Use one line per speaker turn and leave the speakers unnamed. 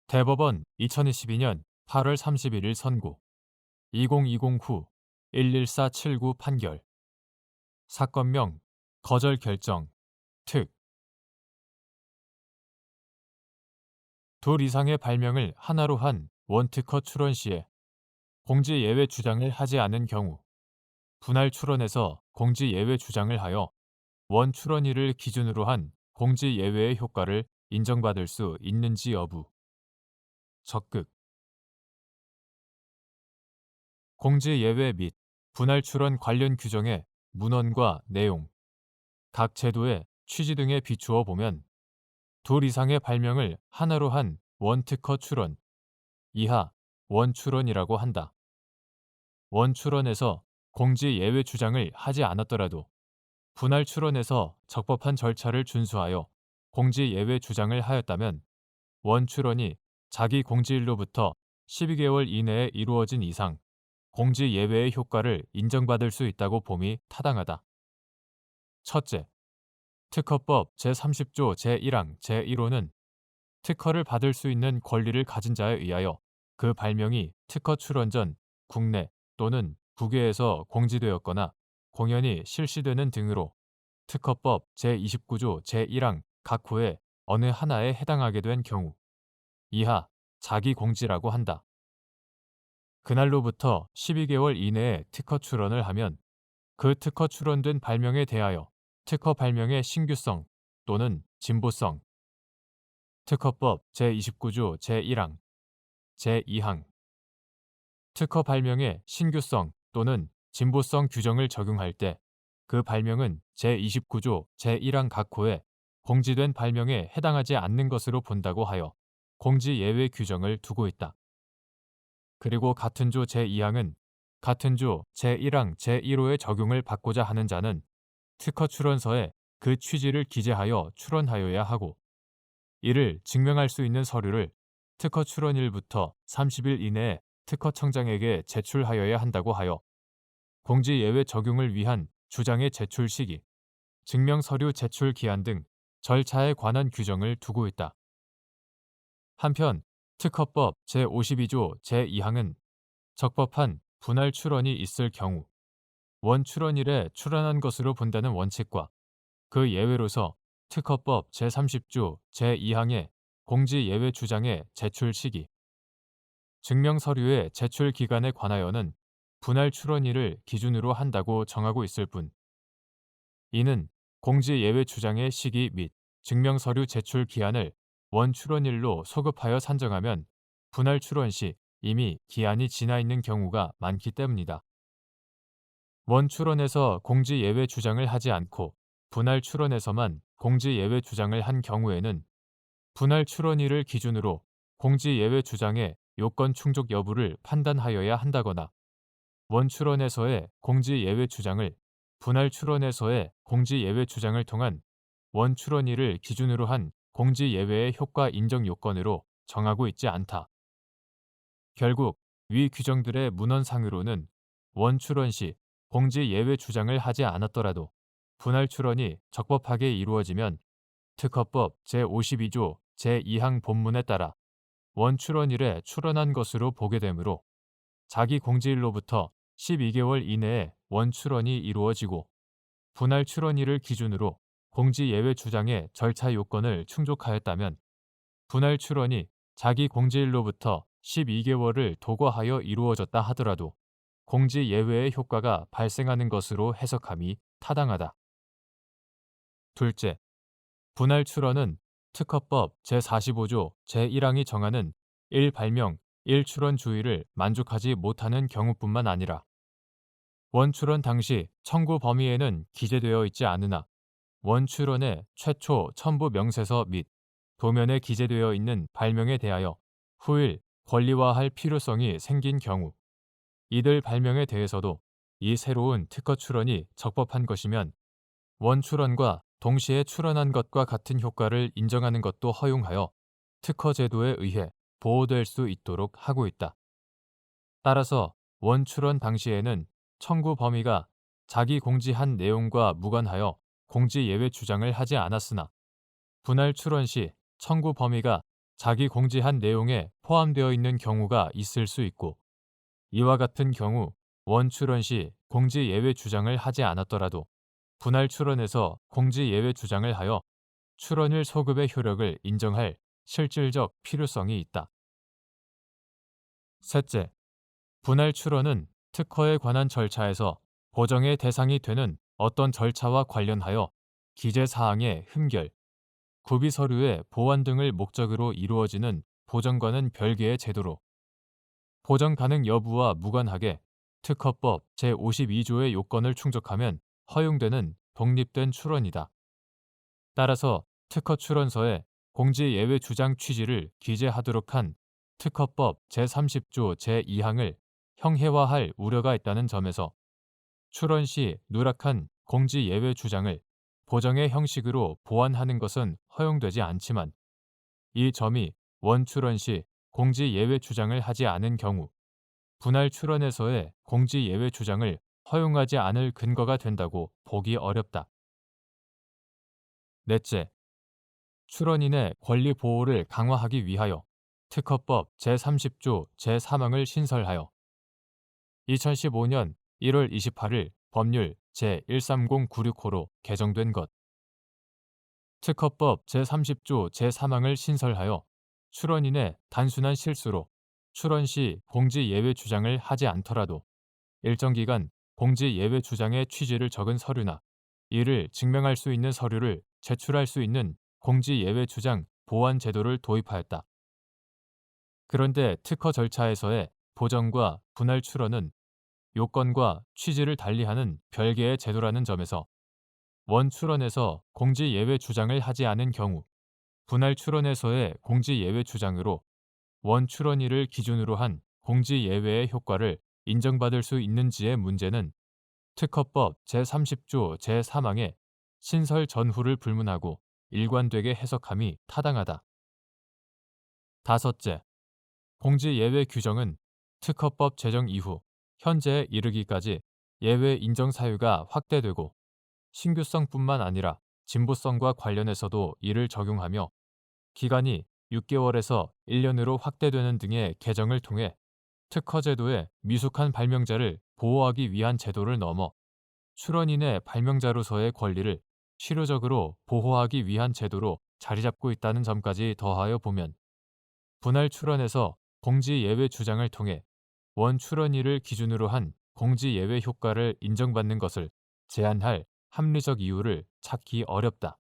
대법원 2022년 8월 31일 선고 2020 후 11479 판결 사건명 거절 결정 특 둘 이상의 발명을 하나로 한 원특허 출원 시에 공지 예외 주장을 하지 않은 경우 분할 출원에서 공지 예외 주장을 하여 원 출원일을 기준으로 한 공지 예외의 효과를 인정받을 수 있는지 여부 적극 공지 예외 및 분할 출원 관련 규정의 문헌과 내용, 각 제도의 취지 등에 비추어 보면 둘 이상의 발명을 하나로 한 원특허 출원, 이하 원출원이라고 한다. 원출원에서 공지 예외 주장을 하지 않았더라도 분할 출원에서 적법한 절차를 준수하여 공지 예외 주장을 하였다면 원출원이 자기 공지일로부터 12개월 이내에 이루어진 이상 공지 예외의 효과를 인정받을 수 있다고 봄이 타당하다. 첫째, 특허법 제30조 제1항 제1호는 특허를 받을 수 있는 권리를 가진 자에 의하여 그 발명이 특허 출원 전 국내 또는 국외에서 공지되었거나 공연이 실시되는 등으로 특허법 제29조 제1항 각 호의 어느 하나에 해당하게 된 경우 이하 자기 공지라고 한다. 그날로부터 12개월 이내에 특허 출원을 하면 그 특허 출원된 발명에 대하여 특허 발명의 신규성 또는 진보성, 특허법 제29조 제1항, 제2항, 특허 발명의 신규성 또는 진보성 규정을 적용할 때 그 발명은 제29조 제1항 각 호에 공지된 발명에 해당하지 않는 것으로 본다고 하여 공지 예외 규정을 두고 있다. 그리고 같은 조 제2항은 같은 조 제1항 제1호의 적용을 받고자 하는 자는 특허 출원서에 그 취지를 기재하여 출원하여야 하고 이를 증명할 수 있는 서류를 특허 출원일부터 30일 이내에 특허청장에게 제출하여야 한다고 하여 공지 예외 적용을 위한 주장의 제출 시기, 증명 서류 제출 기한 등 절차에 관한 규정을 두고 있다. 한편 특허법 제52조 제2항은 적법한 분할 출원이 있을 경우 원 출원일에 출원한 것으로 본다는 원칙과 그 예외로서 특허법 제30조 제2항의 공지 예외 주장의 제출 시기, 증명 서류의 제출 기간에 관하여는 분할 출원일을 기준으로 한다고 정하고 있을 뿐, 이는 공지 예외 주장의 시기 및 증명 서류 제출 기한을 원 출원일로 소급하여 산정하면 분할 출원 시 이미 기한이 지나 있는 경우가 많기 때문이다. 원 출원에서 공지 예외 주장을 하지 않고 분할 출원에서만 공지 예외 주장을 한 경우에는 분할 출원일을 기준으로 공지 예외 주장의 요건 충족 여부를 판단하여야 한다거나 원 출원에서의 공지 예외 주장을 분할 출원에서의 공지 예외 주장을 통한 원 출원일을 기준으로 한 공지 예외의 효과 인정 요건으로 정하고 있지 않다. 결국 위 규정들의 문헌상으로는 원 출원 시 공지 예외 주장을 하지 않았더라도 분할 출원이 적법하게 이루어지면 특허법 제52조 제2항 본문에 따라 원 출원일에 출원한 것으로 보게 되므로 자기 공지일로부터 12개월 이내에 원 출원이 이루어지고 분할 출원일을 기준으로 공지 예외 주장의 절차 요건을 충족하였다면 분할 출원이 자기 공지일로부터 12개월을 도과하여 이루어졌다 하더라도 공지 예외의 효과가 발생하는 것으로 해석함이 타당하다. 둘째, 분할 출원은 특허법 제45조 제1항이 정하는 1발명, 1출원 주의를 만족하지 못하는 경우뿐만 아니라 원출원 당시 청구 범위에는 기재되어 있지 않으나 원출원의 최초 첨부 명세서 및 도면에 기재되어 있는 발명에 대하여 후일 권리화할 필요성이 생긴 경우 이들 발명에 대해서도 이 새로운 특허 출원이 적법한 것이면 원출원과 동시에 출원한 것과 같은 효과를 인정하는 것도 허용하여 특허 제도에 의해 보호될 수 있도록 하고 있다. 따라서 원출원 당시에는 청구 범위가 자기 공지한 내용과 무관하여 공지 예외 주장을 하지 않았으나 분할 출원 시 청구 범위가 자기 공지한 내용에 포함되어 있는 경우가 있을 수 있고, 이와 같은 경우 원 출원 시 공지 예외 주장을 하지 않았더라도 분할 출원에서 공지 예외 주장을 하여 출원일 소급의 효력을 인정할 실질적 필요성이 있다. 셋째, 분할 출원은 특허에 관한 절차에서 보정의 대상이 되는 어떤 절차와 관련하여 기재 사항의 흠결, 구비 서류의 보완 등을 목적으로 이루어지는 보정과는 별개의 제도로 보정 가능 여부와 무관하게 특허법 제52조의 요건을 충족하면 허용되는 독립된 출원이다. 따라서 특허 출원서에 공지 예외 주장 취지를 기재하도록 한 특허법 제30조 제2항을 형해화할 우려가 있다는 점에서 출원 시 누락한 공지 예외 주장을 보정의 형식으로 보완하는 것은 허용되지 않지만, 이 점이 원 출원 시 공지 예외 주장을 하지 않은 경우 분할 출원에서의 공지 예외 주장을 허용하지 않을 근거가 된다고 보기 어렵다. 넷째, 출원인의 권리 보호를 강화하기 위하여 특허법 제30조 제3항을 신설하여 2015년 1월 28일 법률 제13096호로 개정된 것. 특허법 제30조 제3항을 신설하여 출원인의 단순한 실수로 출원 시 공지 예외 주장을 하지 않더라도 일정 기간 공지 예외 주장의 취지를 적은 서류나 이를 증명할 수 있는 서류를 제출할 수 있는 공지 예외 주장 보완 제도를 도입하였다. 그런데 특허 절차에서의 보정과 분할 출원은 요건과 취지를 달리하는 별개의 제도라는 점에서 원 출원에서 공지 예외 주장을 하지 않은 경우 분할 출원에서의 공지 예외 주장으로 원 출원일을 기준으로 한 공지 예외의 효과를 인정받을 수 있는지의 문제는 특허법 제30조 제3항의 신설 전후를 불문하고 일관되게 해석함이 타당하다. 다섯째, 공지 예외 규정은 특허법 제정 이후 현재에 이르기까지 예외 인정 사유가 확대되고 신규성뿐만 아니라 진보성과 관련해서도 이를 적용하며 기간이 6개월에서 1년으로 확대되는 등의 개정을 통해 특허제도의 미숙한 발명자를 보호하기 위한 제도를 넘어 출원인의 발명자로서의 권리를 실효적으로 보호하기 위한 제도로 자리잡고 있다는 점까지 더하여 보면 분할 출원에서 공지 예외 주장을 통해 원 출원일을 기준으로 한 공지 예외 효과를 인정받는 것을 제한할 합리적 이유를 찾기 어렵다.